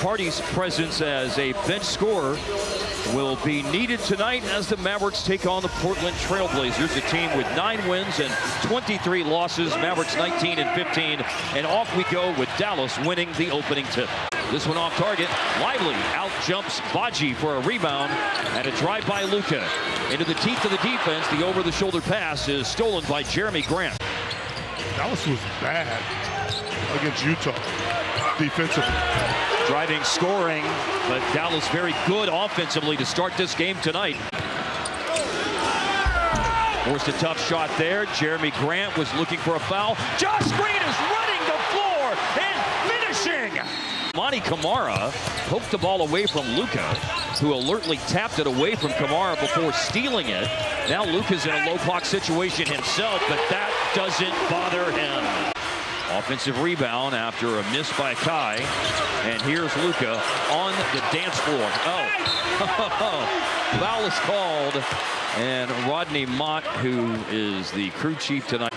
Hardy's presence as a bench scorer will be needed tonight as the Mavericks take on the Portland Trailblazers, a team with 9 wins and 23 losses. Mavericks 19-15, and off we go with Dallas winning the opening tip. This one off target. Lively out jumps Baji for a rebound, and a drive by Luka. Into the teeth of the defense, the over-the-shoulder pass is stolen by Jeremy Grant. Dallas was bad against Utah defensively. Driving, scoring, but Dallas very good offensively to start this game tonight. Forced a tough shot there. Jeremy Grant was looking for a foul. Josh Green is running the floor and finishing. Monty Kamara poked the ball away from Luka, who alertly tapped it away from Kamara before stealing it. Now Luka's in a low block situation himself, but that doesn't bother him. Offensive rebound after a miss by Kai, and here's Luka on the dance floor. Foul is called, and Rodney Mott, who is the crew chief tonight.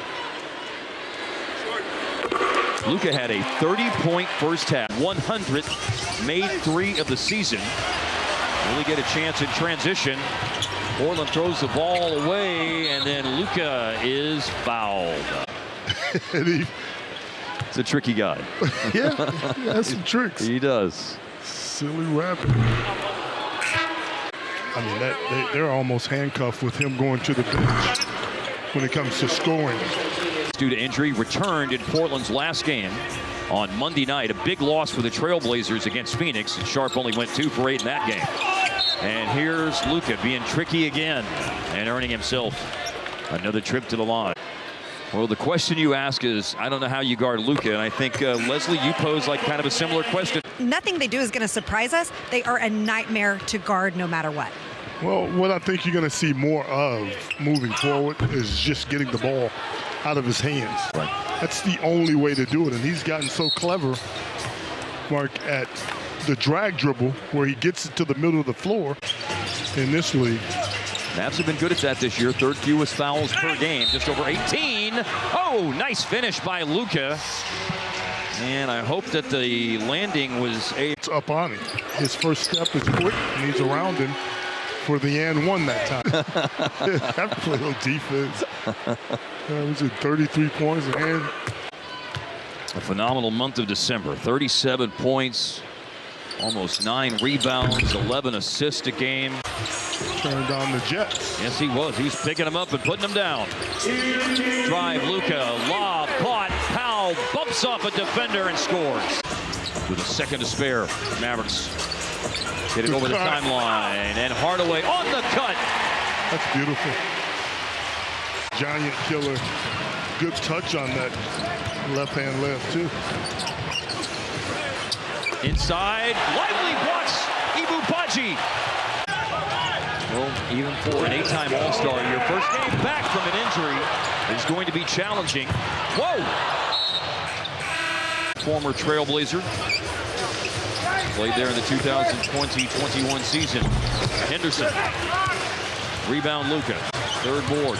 Luka had a 30-point first half, 100, made 3 of the season. Really get a chance in transition. Portland throws the ball away, and then Luka is fouled. He's a tricky guy. Yeah, he has some tricks. He does. Silly rabbit. I mean, they're almost handcuffed with him going to the bench when it comes to scoring. Due to injury, returned in Portland's last game on Monday night. A big loss for the Trailblazers against Phoenix. Sharp only went 2 for 8 in that game. And here's Luka being tricky again and earning himself another trip to the line. Well, the question you ask is, I don't know how you guard Luka, and I think, Leslie, you pose like kind of a similar question. Nothing they do is going to surprise us. They are a nightmare to guard no matter what. Well, what I think you're going to see more of moving forward is just getting the ball out of his hands. Right. That's the only way to do it, and he's gotten so clever, Mark, at the drag dribble where he gets it to the middle of the floor in this league. Mavs have been good at that this year. 3rd fewest fouls per game, just over 18. Oh, nice finish by Luka. And I hope that the landing was It's up on him. His first step is quick, and he's around him for the and one that time. That little defense. Was it 33 points and a phenomenal month of December. 37 points, almost 9 rebounds, 11 assists a game. Turned on the Jets. Yes, he was. He was picking them up and putting them down. Drive, Luka, lob, caught. Powell bumps off a defender and scores. With a second to spare, Mavericks hit it over the timeline, and Hardaway on the cut. That's beautiful. Giant killer. Good touch on that left-hand left, too. Inside, Lively blocks Ibu Baji. Well, even for an 8-time All-Star, your first game back from an injury is going to be challenging. Whoa! Former Trailblazer. Played there in the 2020-21 season. Henderson. Rebound Luka. 3rd board.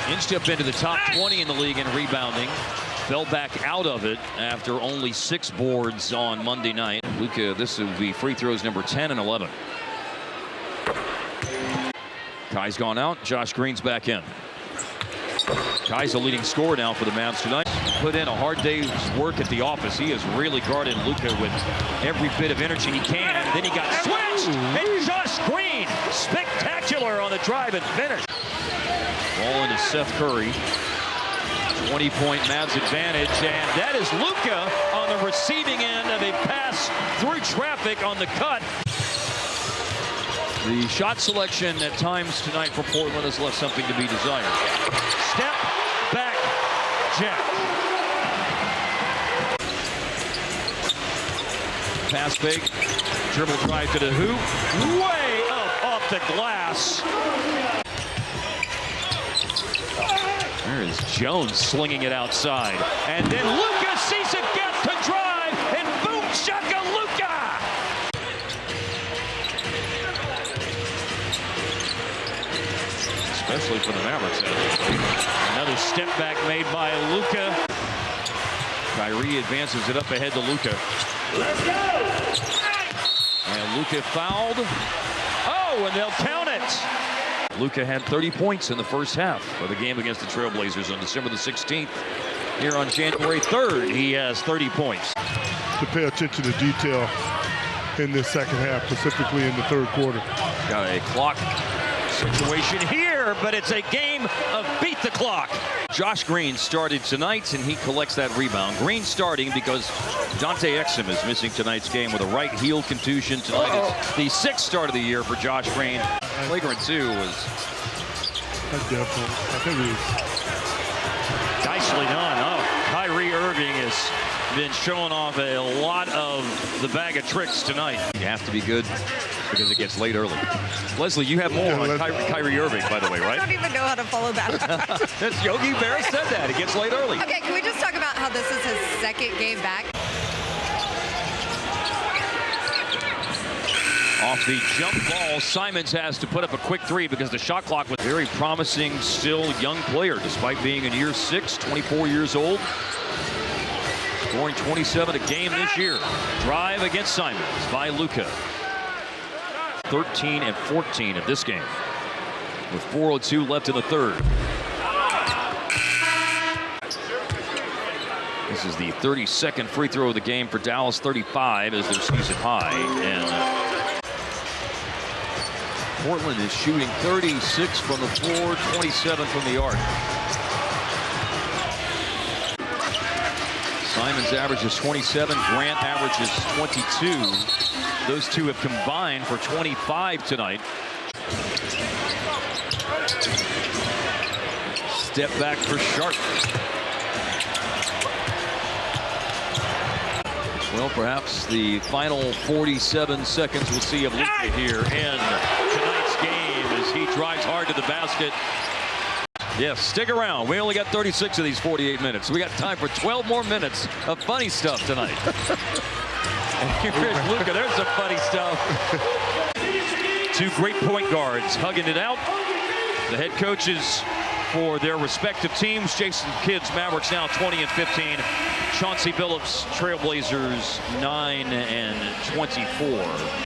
Inched up into the top 20 in the league in rebounding. Fell back out of it after only 6 boards on Monday night. Luka, this will be free throws number 10 and 11. Kai's gone out. Josh Green's back in. Kai's the leading scorer now for the Mavs tonight. Put in a hard day's work at the office. He has really guarded Luka with every bit of energy he can. And then he got switched. And Josh Green, spectacular on the drive and finish. Ball into Seth Curry. 20-point Mavs advantage, and that is Luka on the receiving end of a pass through traffic on the cut. The shot selection at times tonight for Portland has left something to be desired. Step back, Jack. Pass fake, dribble drive to the hoop, way up off the glass. There is Jones slinging it outside. And then Luka sees a gap to drive, and boom, shaka Luka! Especially for the Mavericks. Another step back made by Luka. Kyrie advances it up ahead to Luka. Let's go! And Luka fouled. Oh, and they'll count it. Luka had 30 points in the first half of the game against the Trailblazers on December the 16th. Here on January 3rd, he has 30 points. To pay attention to detail in this second half, specifically in the third quarter. Got a clock situation here, but it's a game of beat the clock. Josh Green started tonight, and he collects that rebound. Green starting because Dante Exum is missing tonight's game with a right heel contusion. Tonight is the 6th start of the year for Josh Green. Flagrant 2 was... Definitely. I think it was... nicely done. Oh, Kyrie Irving has been showing off a lot of the bag of tricks tonight. You have to be good because it gets late early. Leslie, you have more on Kyrie Irving, by the way, right? I don't even know how to follow that. That's Yogi Berra said that. It gets late early. Okay, can we just talk about how this is his second game back? Off the jump ball, Simons has to put up a quick 3 because the shot clock was very promising, still young player despite being in year 6, 24 years old. Scoring 27 a game this year. Drive against Simons by Luka. 13 and 14 of this game with 4:02 left in the third. This is the 32nd free throw of the game for Dallas. 35 is their season high. And Portland is shooting 36 from the floor, 27 from the arc. Simons averages 27, Grant averages 22. Those two have combined for 25 tonight. Step back for Sharp. Well, perhaps the final 47 seconds we'll see of Luka here in tonight's game as he drives hard to the basket. Yes, stick around. We only got 36 of these 48 minutes. We got time for 12 more minutes of funny stuff tonight. And here's Luka. There's some funny stuff. Two great point guards hugging it out. The head coaches for their respective teams. Jason Kidd's Mavericks now 20 and 15. Chauncey Billups Trailblazers 9 and 24.